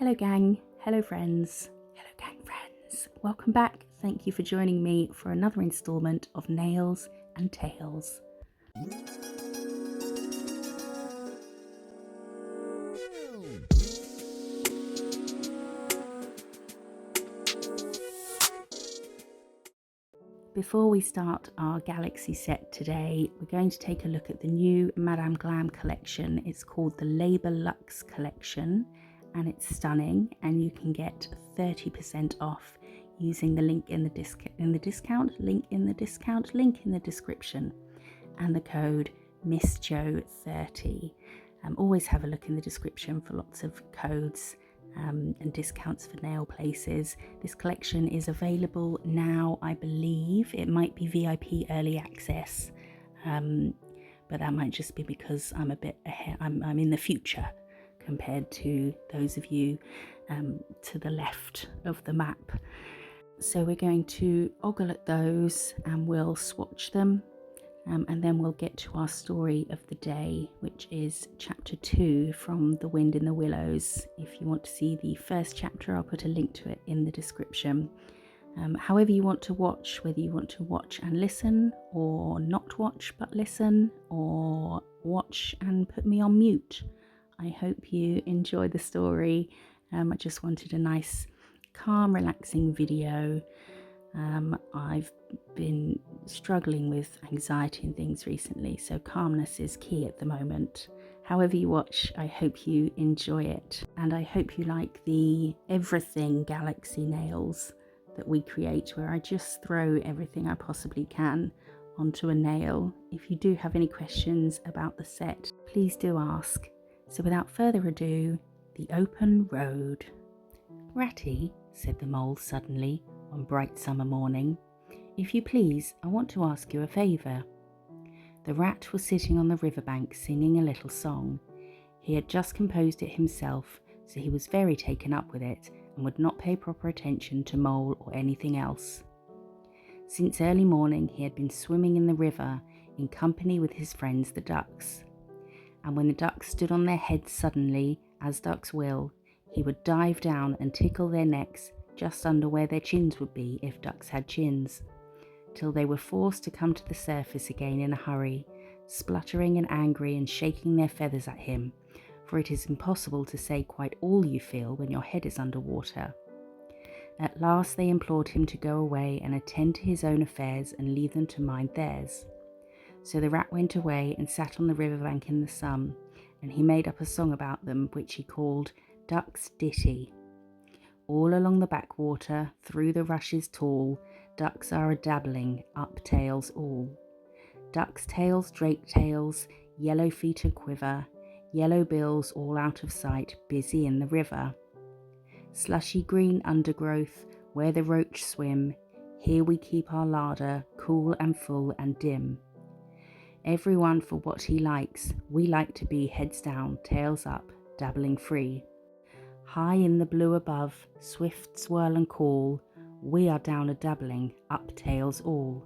Hello gang, hello friends, hello gang friends. Welcome back. Thank you for joining me for another instalment of Nails and Tails. Before we start our Galaxy set today, we're going to take a look at the new Madame Glam collection. It's called the Labor Luxe collection and it's stunning, and you can get 30% off using the link in the description and the code MISSJO30. Always have a look in the description for lots of codes and discounts for nail places. This collection is available now. I believe it might be VIP early access, but that might just be because I'm a bit ahead. I'm in the future compared to those of you to the left of the map. So we're going to ogle at those and we'll swatch them. And then we'll get to our story of the day, which is chapter 2 from The Wind in the Willows. If you want to see the first chapter, I'll put a link to it in the description. However you want to watch, whether you want to watch and listen, or not watch but listen, or watch and put me on mute, I hope you enjoy the story. I just wanted a nice, calm, relaxing video. I've been struggling with anxiety and things recently, so calmness is key at the moment. However you watch, I hope you enjoy it, and I hope you like the everything Galaxy nails that we create, where I just throw everything I possibly can onto a nail. If you do have any questions about the set, please do ask. So without further ado, the open road. Ratty, said the mole suddenly, one bright summer morning, if you please, I want to ask you a favour. The rat was sitting on the riverbank singing a little song. He had just composed it himself, so he was very taken up with it and would not pay proper attention to Mole or anything else. Since early morning he had been swimming in the river in company with his friends the ducks, and when the ducks stood on their heads suddenly, as ducks will, he would dive down and tickle their necks just under where their chins would be if ducks had chins, till they were forced to come to the surface again in a hurry, spluttering and angry and shaking their feathers at him, for it is impossible to say quite all you feel when your head is under water. At last they implored him to go away and attend to his own affairs and leave them to mind theirs. So the rat went away and sat on the riverbank in the sun, and he made up a song about them which he called Duck's Ditty. All along the backwater, through the rushes tall, ducks are a-dabbling, up tails all. Ducks' tails, drake tails, yellow feet a-quiver, yellow bills all out of sight, busy in the river. Slushy green undergrowth, where the roach swim, here we keep our larder, cool and full and dim. Every one for what he likes, we like to be heads down, tails up, dabbling free. High in the blue above, swift swirl and call, we are down a-dabbling, up tails all.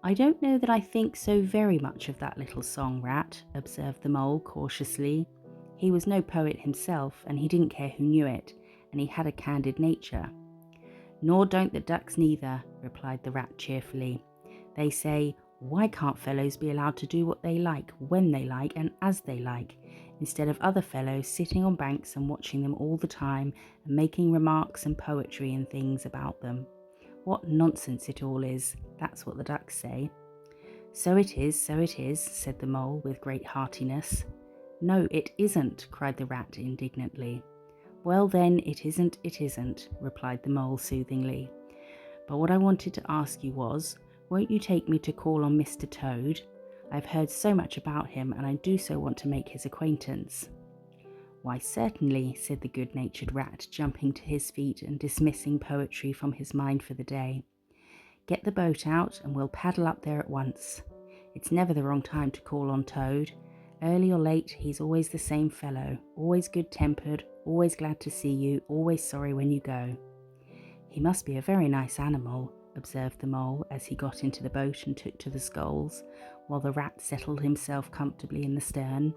I don't know that I think so very much of that little song, Rat, observed the mole cautiously. He was no poet himself, and he didn't care who knew it, and he had a candid nature. Nor don't the ducks neither, replied the rat cheerfully. They say, why can't fellows be allowed to do what they like, when they like, and as they like, instead of other fellows sitting on banks and watching them all the time and making remarks and poetry and things about them? What nonsense it all is, that's what the ducks say. So it is, said the mole with great heartiness. No, it isn't, cried the rat indignantly. Well then, it isn't, replied the mole soothingly. But what I wanted to ask you was, won't you take me to call on Mr. Toad? I've heard so much about him and I do so want to make his acquaintance. Why certainly, said the good-natured rat, jumping to his feet and dismissing poetry from his mind for the day. Get the boat out and we'll paddle up there at once. It's never the wrong time to call on Toad. Early or late, he's always the same fellow, always good-tempered, always glad to see you, always sorry when you go. He must be a very nice animal, observed the mole as he got into the boat and took to the sculls, while the rat settled himself comfortably in the stern.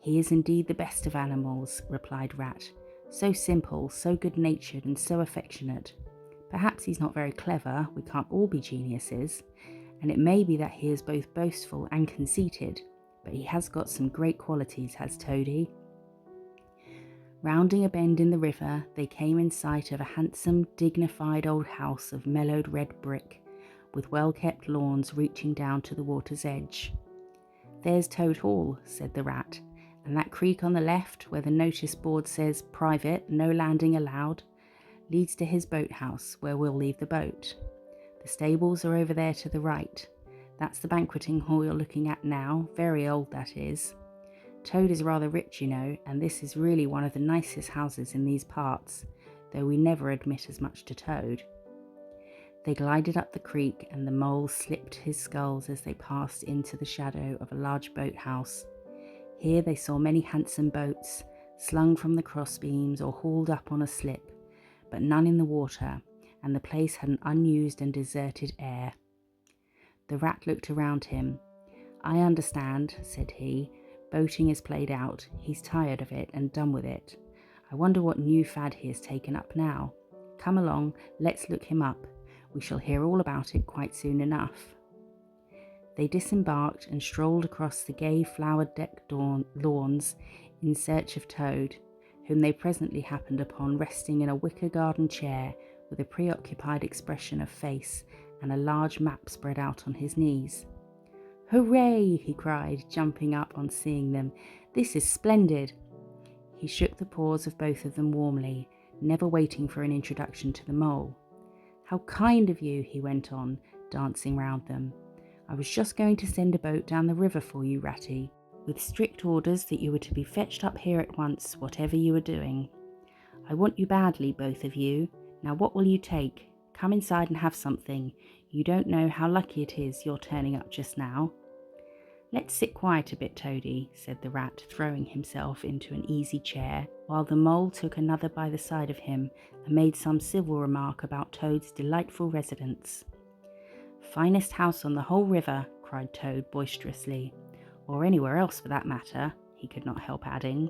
He is indeed the best of animals, replied Rat, So simple, so good-natured and so affectionate. Perhaps he's not very clever, we can't all be geniuses, and it may be that he is both boastful and conceited, but he has got some great qualities, has Toady. Rounding a bend in the river, they came in sight of a handsome, dignified old house of mellowed red brick, with well-kept lawns reaching down to the water's edge. "There's Toad Hall," said the Rat, "and that creek on the left, where the notice board says 'Private, no landing allowed,' leads to his boathouse, where we'll leave the boat. The stables are over there to the right. That's the banqueting hall you're looking at now, very old that is. Toad is rather rich, you know, and this is really one of the nicest houses in these parts, though we never admit as much to Toad." They glided up the creek, and the Mole slipped his sculls as they passed into the shadow of a large boathouse. Here they saw many handsome boats, slung from the crossbeams or hauled up on a slip, but none in the water, and the place had an unused and deserted air. The Rat looked around him. "I understand," said he. "Boating is played out. He's tired of it and done with it. I wonder what new fad he has taken up now. Come along, let's look him up. We shall hear all about it quite soon enough." They disembarked and strolled across the gay flower-decked lawns in search of Toad, whom they presently happened upon resting in a wicker garden chair with a preoccupied expression of face and a large map spread out on his knees. "Hooray!" he cried, jumping up on seeing them. "This is splendid!" He shook the paws of both of them warmly, never waiting for an introduction to the Mole. "How kind of you," he went on, dancing round them. "I was just going to send a boat down the river for you, Ratty, with strict orders that you were to be fetched up here at once, whatever you were doing. I want you badly, both of you. Now what will you take? Come inside and have something. You don't know how lucky it is you're turning up just now." "Let's sit quiet a bit, Toady," said the Rat, throwing himself into an easy chair, while the Mole took another by the side of him and made some civil remark about Toad's delightful residence. "Finest house on the whole river," cried Toad boisterously, "or anywhere else for that matter," he could not help adding.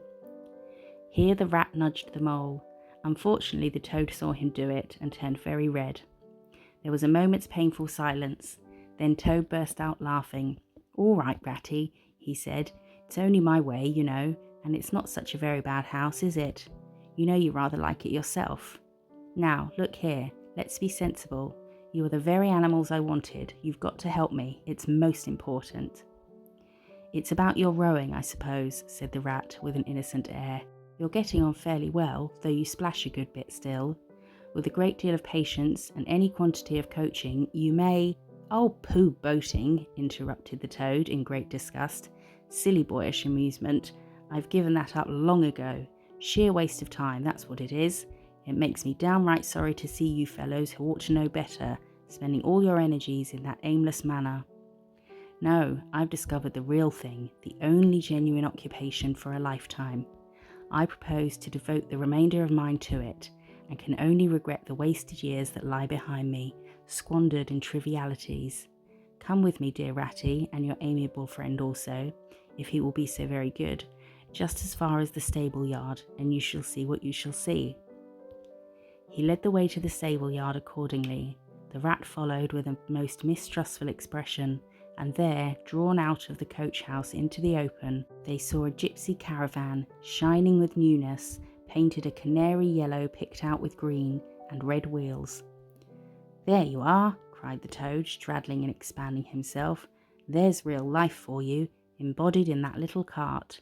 Here the Rat nudged the Mole. Unfortunately, the Toad saw him do it and turned very red. There was a moment's painful silence. Then Toad burst out laughing. "All right, Ratty," he said. "It's only my way, you know, and it's not such a very bad house, is it? You know you rather like it yourself. Now, look here, let's be sensible. You are the very animals I wanted. You've got to help me. It's most important." "It's about your rowing, I suppose," said the Rat with an innocent air. "You're getting on fairly well, though you splash a good bit still. With a great deal of patience and any quantity of coaching, you may—" "Oh, pooh, boating," interrupted the Toad in great disgust. "Silly boyish amusement. I've given that up long ago. Sheer waste of time, that's what it is. It makes me downright sorry to see you fellows who ought to know better, spending all your energies in that aimless manner. No, I've discovered the real thing, the only genuine occupation for a lifetime. I propose to devote the remainder of mine to it, and can only regret the wasted years that lie behind me, squandered in trivialities. Come with me, dear Ratty, and your amiable friend also, if he will be so very good, just as far as the stable yard, and you shall see what you shall see." He led the way to the stable yard accordingly. The Rat followed with a most mistrustful expression, and there, drawn out of the coach house into the open, they saw a gypsy caravan, shining with newness, painted a canary yellow picked out with green, and red wheels. "There you are," cried the Toad, straddling and expanding himself. "There's real life for you, embodied in that little cart.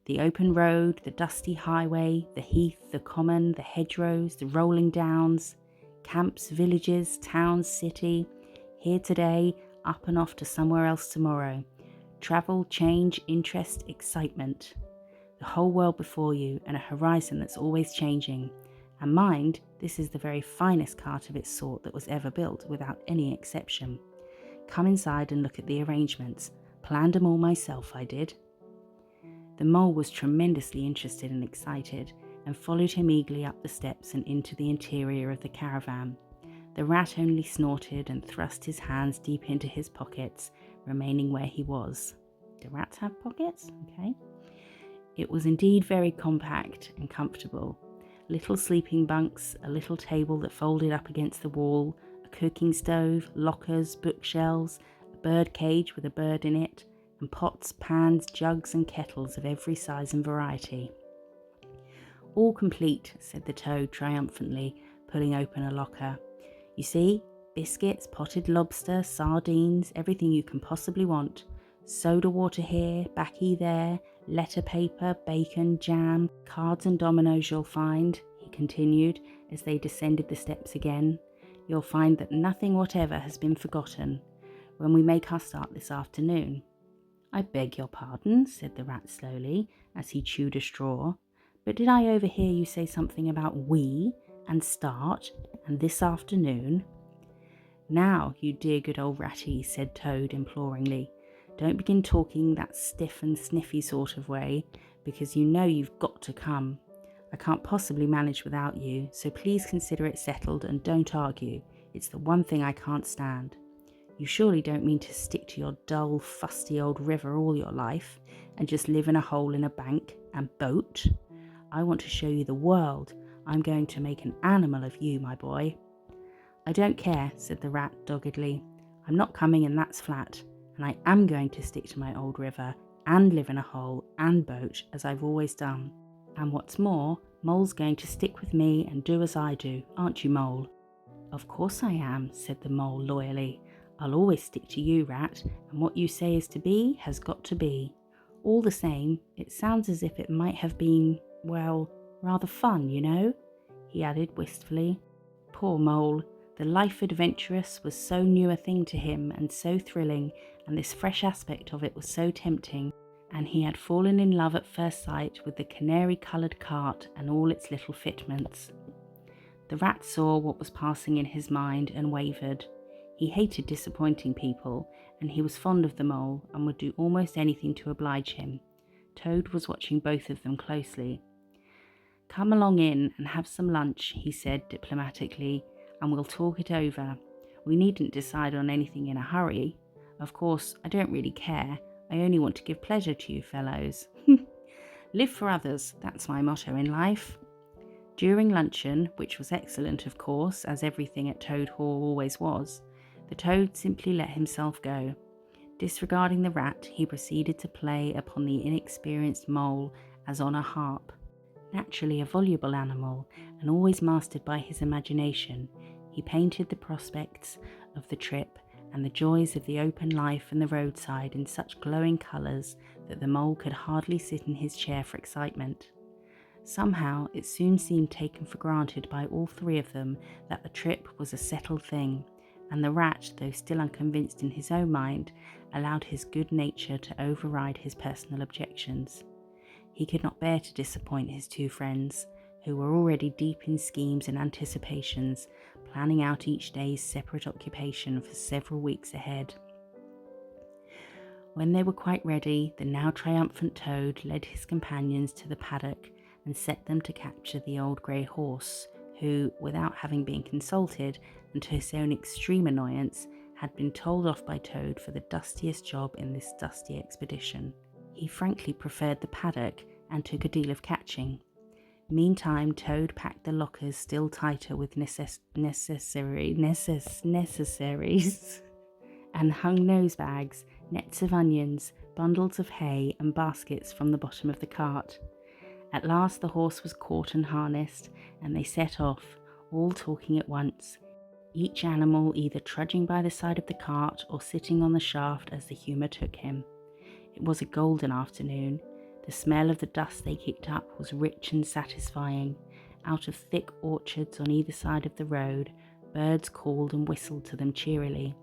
The open road, the dusty highway, the heath, the common, the hedgerows, the rolling downs, camps, villages, towns, city, here today, up and off to somewhere else tomorrow. Travel, change, interest, excitement. The whole world before you, and a horizon that's always changing. And mind, this is the very finest cart of its sort that was ever built, without any exception. Come inside and look at the arrangements. Planned 'em all myself, I did." The Mole was tremendously interested and excited, and followed him eagerly up the steps and into the interior of the caravan. The Rat only snorted and thrust his hands deep into his pockets, remaining where he was. Do rats have pockets? Okay. It was indeed very compact and comfortable. little sleeping bunks, a little table that folded up against the wall, a cooking stove, lockers, bookshelves, a bird cage with a bird in it, and pots, pans, jugs and kettles of every size and variety. "All complete," said the toad triumphantly, pulling open a locker. "You see, biscuits, potted lobster, sardines, everything you can possibly want. Soda water here, baccy there, letter paper, bacon, jam, cards and dominoes you'll find," he continued as they descended the steps again. "You'll find that nothing whatever has been forgotten when we make our start this afternoon." "I beg your pardon," said the rat slowly as he chewed a straw, "but did I overhear you say something about we and start and this afternoon?" "Now, you dear good old ratty," said Toad imploringly, "don't begin talking that stiff and sniffy sort of way, because you know you've got to come. I can't possibly manage without you, so please consider it settled and don't argue. It's the one thing I can't stand. You surely don't mean to stick to your dull, fusty old river all your life and just live in a hole in a bank and boat? I want to show you the world. I'm going to make an animal of you, my boy." "I don't care," said the rat doggedly. "I'm not coming, and that's flat. And I am going to stick to my old river and live in a hole and boat as I've always done. And what's more, Mole's going to stick with me and do as I do, aren't you, Mole?" "Of course I am," said the Mole loyally. "I'll always stick to you, Rat, and what you say is to be has got to be. All the same, it sounds as if it might have been, well, rather fun, you know," he added wistfully. Poor Mole. The life adventurous was so new a thing to him and so thrilling, and this fresh aspect of it was so tempting, and he had fallen in love at first sight with the canary-coloured cart and all its little fitments. The rat saw what was passing in his mind and wavered. He hated disappointing people, and he was fond of the Mole and would do almost anything to oblige him. Toad was watching both of them closely. "Come along in and have some lunch," he said diplomatically, "and we'll talk it over. We needn't decide on anything in a hurry. Of course, I don't really care. I only want to give pleasure to you fellows. Live for others, that's my motto in life." During luncheon, which was excellent of course, as everything at Toad Hall always was, the Toad simply let himself go. Disregarding the rat, he proceeded to play upon the inexperienced Mole as on a harp. Naturally a voluble animal, and always mastered by his imagination, he painted the prospects of the trip and the joys of the open life and the roadside in such glowing colours that the Mole could hardly sit in his chair for excitement. Somehow it soon seemed taken for granted by all three of them that the trip was a settled thing, and the rat, though still unconvinced in his own mind, allowed his good nature to override his personal objections. He could not bear to disappoint his two friends, who were already deep in schemes and anticipations, planning out each day's separate occupation for several weeks ahead. When they were quite ready, the now triumphant Toad led his companions to the paddock and set them to capture the old grey horse, who, without having been consulted, and to his own extreme annoyance, had been told off by Toad for the dustiest job in this dusty expedition. He frankly preferred the paddock and took a deal of catching. Meantime, Toad packed the lockers still tighter with necessaries and hung nose bags, nets of onions, bundles of hay and baskets from the bottom of the cart. At last the horse was caught and harnessed, and they set off, all talking at once, each animal either trudging by the side of the cart or sitting on the shaft as the humour took him. It was a golden afternoon. The smell of the dust they kicked up was rich and satisfying. Out of thick orchards on either side of the road, birds called and whistled to them cheerily.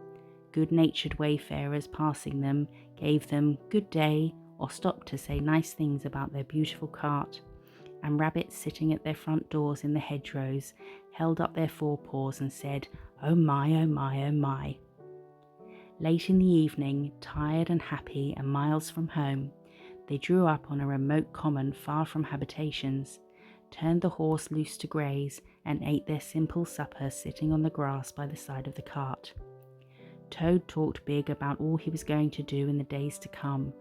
Good-natured wayfarers passing them gave them good day or stopped to say nice things about their beautiful cart, and rabbits sitting at their front doors in the hedgerows held up their forepaws and said, "Oh my, oh my, oh my." Late in the evening, tired and happy and miles from home, they drew up on a remote common far from habitations, turned the horse loose to graze, and ate their simple supper sitting on the grass by the side of the cart. Toad talked big about all he was going to do in the days to come,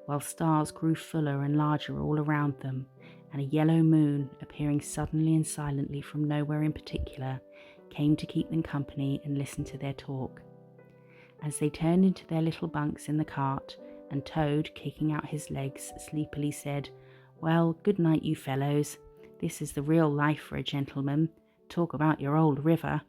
while stars grew fuller and larger all around them, and a yellow moon, appearing suddenly and silently from nowhere in particular, came to keep them company and listen to their talk. As they turned into their little bunks in the cart, and Toad, kicking out his legs, sleepily said, "Well, good night, you fellows. This is the real life for a gentleman. Talk about your old river."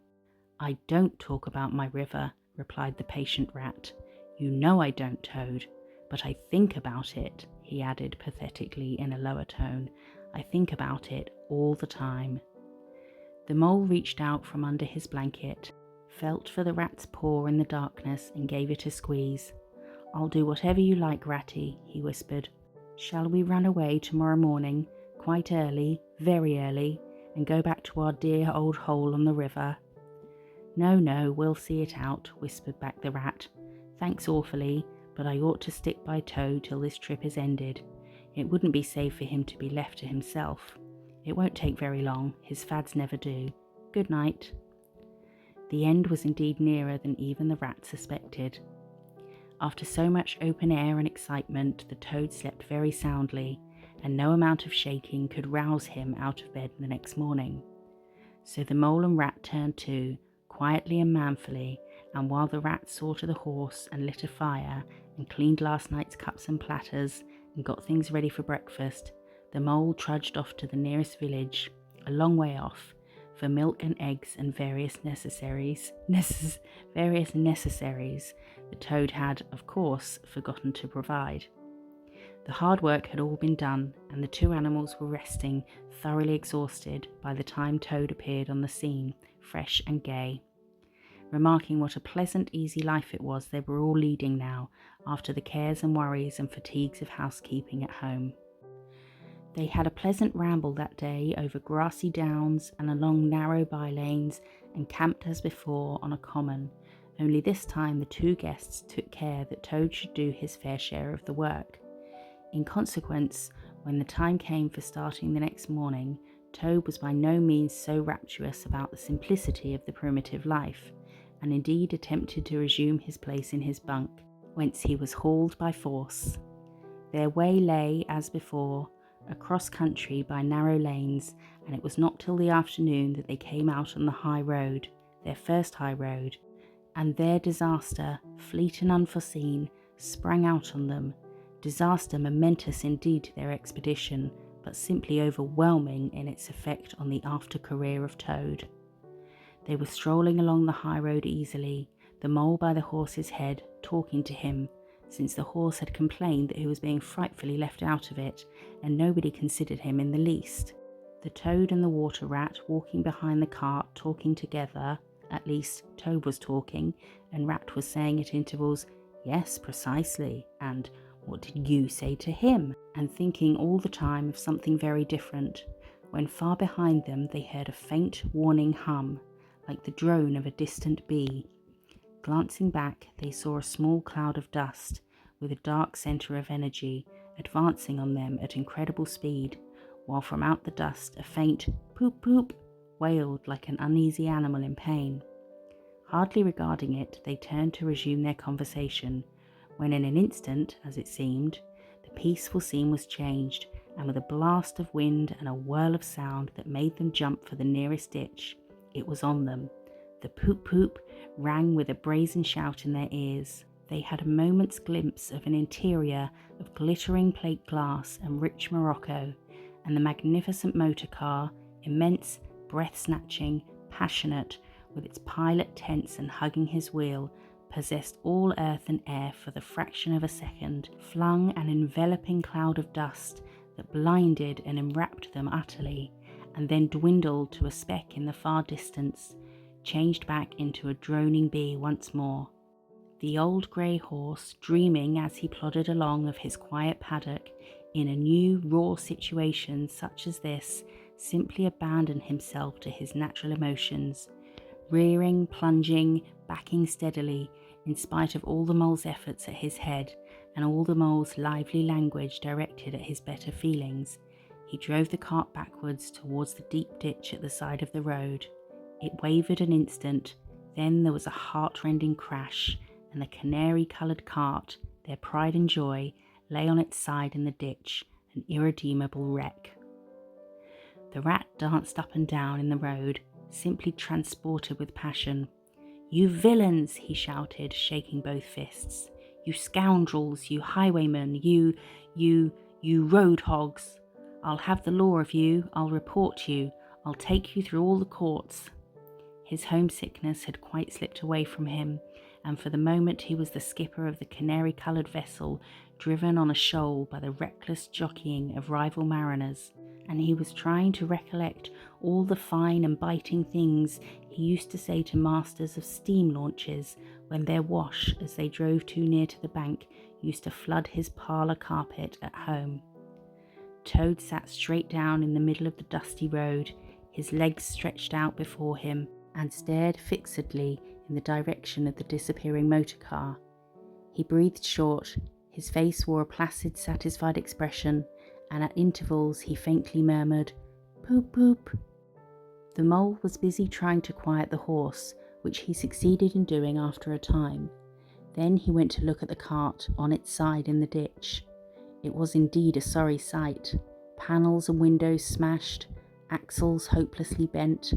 "I don't talk about my river," replied the patient rat. "You know I don't, Toad. But I think about it," he added pathetically in a lower tone. "I think about it all the time." The mole reached out from under his blanket, felt for the rat's paw in the darkness, and gave it a squeeze. "I'll do whatever you like, Ratty," he whispered. "Shall we run away tomorrow morning, quite early, very early, and go back to our dear old hole on the river?" No, we'll see it out," whispered back the rat. "Thanks awfully, but I ought to stick by Toad till this trip is ended. It wouldn't be safe for him to be left to himself. It won't take very long, his fads never do. Good night." The end was indeed nearer than even the rat suspected. After so much open air and excitement, the Toad slept very soundly, and no amount of shaking could rouse him out of bed the next morning. So the mole and rat turned to, quietly and manfully, and while the rat saw to the horse and lit a fire and cleaned last night's cups and platters and got things ready for breakfast, the mole trudged off to the nearest village, a long way off, for milk and eggs and various necessaries the Toad had, of course, forgotten to provide. The hard work had all been done, and the two animals were resting, thoroughly exhausted, by the time Toad appeared on the scene, fresh and gay. Remarking what a pleasant, easy life it was they were all leading now, after the cares and worries and fatigues of housekeeping at home. They had a pleasant ramble that day over grassy downs and along narrow by-lanes, and camped as before on a common, only this time the two guests took care that Toad should do his fair share of the work. In consequence, when the time came for starting the next morning, Toad was by no means so rapturous about the simplicity of the primitive life, and indeed attempted to resume his place in his bunk, whence he was hauled by force. Their way lay, as before, across country by narrow lanes, and it was not till the afternoon that they came out on the high road, their first high road, and their disaster, fleet and unforeseen, sprang out on them, disaster momentous indeed to their expedition, but simply overwhelming in its effect on the after career of Toad. They were strolling along the high road easily, the mole by the horse's head, talking to him, since the horse had complained that he was being frightfully left out of it, and nobody considered him in the least. The Toad and the water rat walking behind the cart, talking together, at least Toad was talking, and Rat was saying at intervals, "Yes, precisely," and "What did you say to him?" and thinking all the time of something very different, when far behind them they heard a faint warning hum, like the drone of a distant bee. Glancing back, they saw a small cloud of dust, with a dark centre of energy, advancing on them at incredible speed, while from out the dust a faint "poop poop" wailed like an uneasy animal in pain. Hardly regarding it, they turned to resume their conversation, when in an instant, as it seemed, the peaceful scene was changed, and with a blast of wind and a whirl of sound that made them jump for the nearest ditch, it was on them. The poop poop rang with a brazen shout in their ears. They had a moment's glimpse of an interior of glittering plate glass and rich morocco, and the magnificent motor car, immense, breath-snatching, passionate, with its pilot tense and hugging his wheel, possessed all earth and air for the fraction of a second, flung an enveloping cloud of dust that blinded and enwrapped them utterly, and then dwindled to a speck in the far distance, changed back into a droning bee once more. The old grey horse, dreaming as he plodded along of his quiet paddock, in a new raw situation such as this, simply abandoned himself to his natural emotions, rearing, plunging, backing steadily, in spite of all the mole's efforts at his head, and all the mole's lively language directed at his better feelings. He drove the cart backwards towards the deep ditch at the side of the road. It wavered an instant, then there was a heart-rending crash, and the canary-coloured cart, their pride and joy, lay on its side in the ditch, an irredeemable wreck. The rat danced up and down in the road, simply transported with passion. "You villains," he shouted, shaking both fists. "You scoundrels, you highwaymen, you road hogs. I'll have the law of you, I'll report you, I'll take you through all the courts." His homesickness had quite slipped away from him, and for the moment he was the skipper of the canary-coloured vessel, driven on a shoal by the reckless jockeying of rival mariners, and he was trying to recollect all the fine and biting things he used to say to masters of steam launches when their wash, as they drove too near to the bank, used to flood his parlour carpet at home. Toad sat straight down in the middle of the dusty road, his legs stretched out before him, and stared fixedly in the direction of the disappearing motor car. He breathed short, his face wore a placid, satisfied expression, and at intervals he faintly murmured, "Poop, poop." The mole was busy trying to quiet the horse, which he succeeded in doing after a time. Then he went to look at the cart on its side in the ditch. It was indeed a sorry sight. Panels and windows smashed, axles hopelessly bent,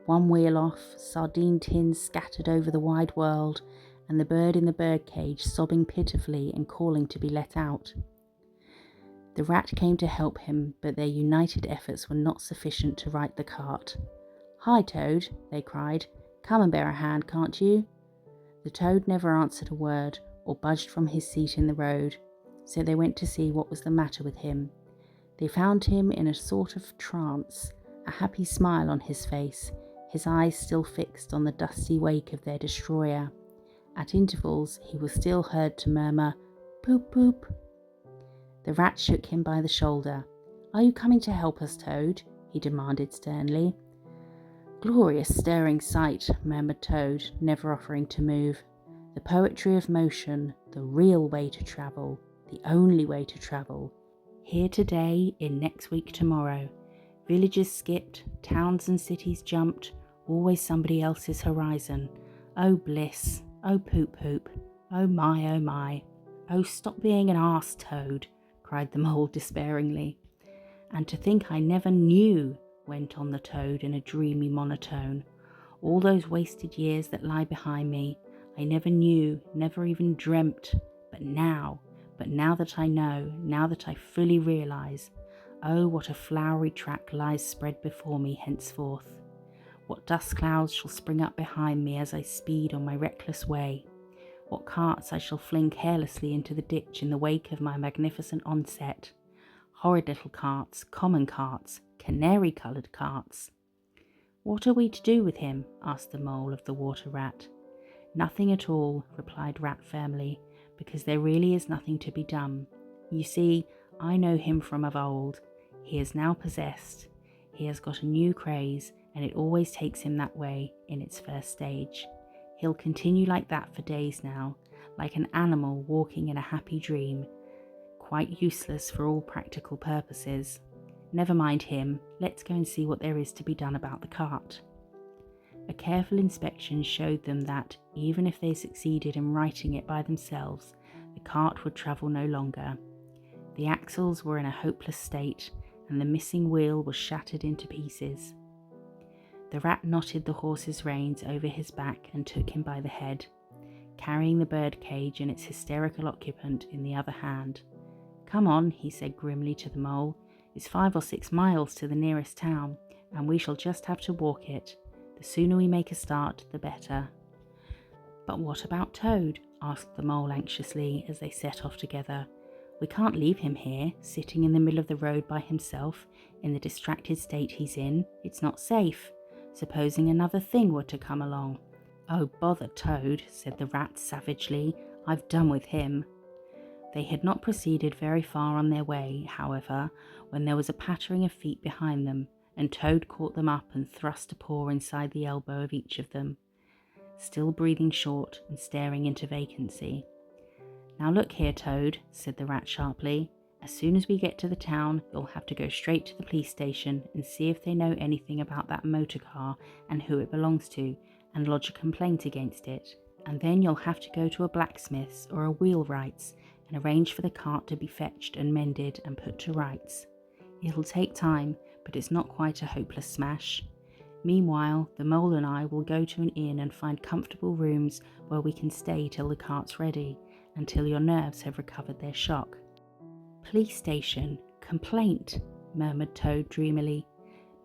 one wheel off, sardine tins scattered over the wide world, and the bird in the birdcage sobbing pitifully and calling to be let out. The rat came to help him, but their united efforts were not sufficient to right the cart. "Hi, Toad," they cried. "Come and bear a hand, can't you?" The toad never answered a word or budged from his seat in the road, so they went to see what was the matter with him. They found him in a sort of trance, a happy smile on his face, his eyes still fixed on the dusty wake of their destroyer. At intervals he was still heard to murmur, "Poop, poop." The rat shook him by the shoulder. "Are you coming to help us, Toad?" he demanded sternly. "Glorious stirring sight," murmured Toad, never offering to move. "The poetry of motion, the real way to travel, the only way to travel. Here today, in next week tomorrow. Villages skipped, towns and cities jumped, always somebody else's horizon. Oh bliss, oh poop poop, oh my, oh my. Oh, stop being an arse, Toad," cried the mole despairingly. "And to think I never knew," went on the toad in a dreamy monotone. "All those wasted years that lie behind me, I never knew, never even dreamt. But now that I know, now that I fully realise, oh, what a flowery track lies spread before me henceforth. What dust clouds shall spring up behind me as I speed on my reckless way. What carts I shall fling carelessly into the ditch in the wake of my magnificent onset. Horrid little carts, common carts, canary-coloured carts." "What are we to do with him?" asked the mole of the water rat. "Nothing at all," replied Rat firmly, "because there really is nothing to be done. You see, I know him from of old. He is now possessed. He has got a new craze, and it always takes him that way in its first stage. He'll continue like that for days now, like an animal walking in a happy dream, quite useless for all practical purposes. Never mind him, let's go and see what there is to be done about the cart." A careful inspection showed them that, even if they succeeded in righting it by themselves, the cart would travel no longer. The axles were in a hopeless state, and the missing wheel was shattered into pieces. The rat knotted the horse's reins over his back and took him by the head, carrying the bird cage and its hysterical occupant in the other hand. "Come on," he said grimly to the mole. "It's 5 or 6 miles to the nearest town, and we shall just have to walk it. The sooner we make a start, the better." "But what about Toad?" asked the mole anxiously as they set off together. "We can't leave him here, sitting in the middle of the road by himself, in the distracted state he's in. It's not safe. Supposing another thing were to come along." "Oh, bother Toad," said the rat savagely. "I've done with him." They had not proceeded very far on their way, however, when there was a pattering of feet behind them, and Toad caught them up and thrust a paw inside the elbow of each of them, still breathing short and staring into vacancy. "Now look here, Toad," said the rat sharply. "As soon as we get to the town, you'll have to go straight to the police station and see if they know anything about that motor car and who it belongs to, and lodge a complaint against it. And then you'll have to go to a blacksmith's or a wheelwright's and arrange for the cart to be fetched and mended and put to rights. It'll take time, but it's not quite a hopeless smash. Meanwhile, the mole and I will go to an inn and find comfortable rooms where we can stay till the cart's ready, until your nerves have recovered their shock. Police station, complaint, murmured Toad dreamily.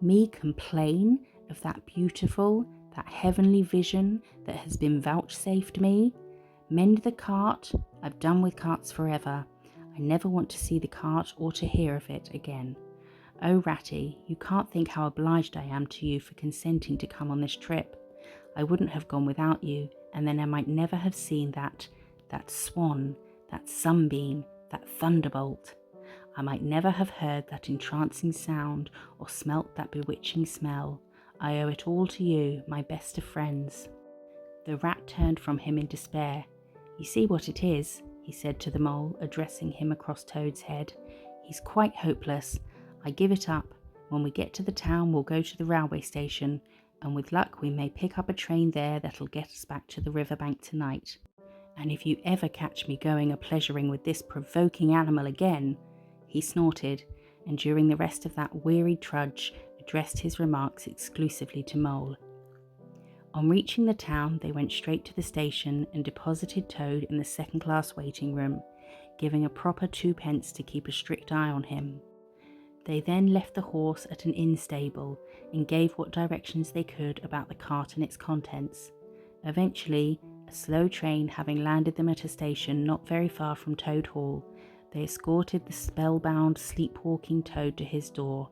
Me complain of that beautiful, that heavenly vision that has been vouchsafed me? Mend the cart, I've done with carts forever. I never want to see the cart or to hear of it again. Oh, Ratty, you can't think how obliged I am to you for consenting to come on this trip. I wouldn't have gone without you, and then I might never have seen that swan, that sunbeam, that thunderbolt. I might never have heard that entrancing sound or smelt that bewitching smell. I owe it all to you, my best of friends. The rat turned from him in despair. You see what it is, he said to the mole, addressing him across Toad's head. He's quite hopeless. I give it up. When we get to the town, we'll go to the railway station, and with luck we may pick up a train there that'll get us back to the riverbank tonight. And if you ever catch me going a-pleasuring with this provoking animal again, he snorted, and during the rest of that wearied trudge addressed his remarks exclusively to Mole. On reaching the town, they went straight to the station and deposited Toad in the second-class waiting room, giving a proper 2p to keep a strict eye on him. They then left the horse at an inn stable and gave what directions they could about the cart and its contents. Eventually, a slow train having landed them at a station not very far from Toad Hall, they escorted the spellbound, sleepwalking Toad to his door,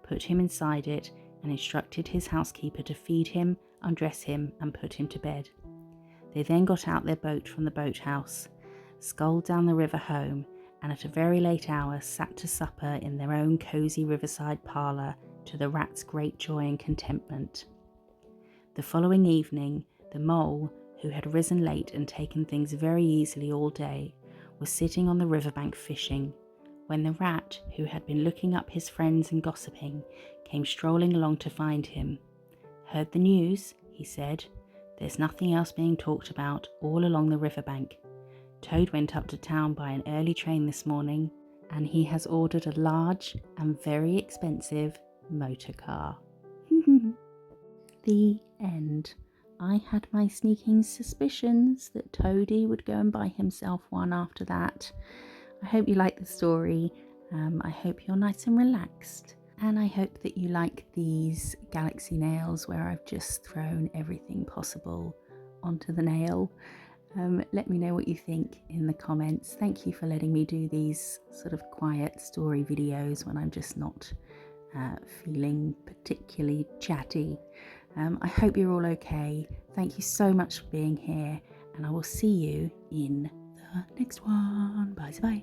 put him inside it, and instructed his housekeeper to feed him, undress him, and put him to bed. They then got out their boat from the boathouse, sculled down the river home, and at a very late hour sat to supper in their own cosy riverside parlour, to the rat's great joy and contentment. The following evening, the mole, who had risen late and taken things very easily all day, was sitting on the riverbank fishing, when the rat, who had been looking up his friends and gossiping, came strolling along to find him. Heard the news, he said. There's nothing else being talked about all along the riverbank. Toad went up to town by an early train this morning, and he has ordered a large and very expensive motor car. The end. I had my sneaking suspicions that Toady would go and buy himself one after that. I hope you like the story. I hope you're nice and relaxed. And I hope that you like these galaxy nails where I've just thrown everything possible onto the nail. Let me know what you think in the comments. Thank you for letting me do these sort of quiet story videos when I'm just not feeling particularly chatty. I hope you're all okay. Thank you so much for being here, and I will see you in the next one. Bye bye.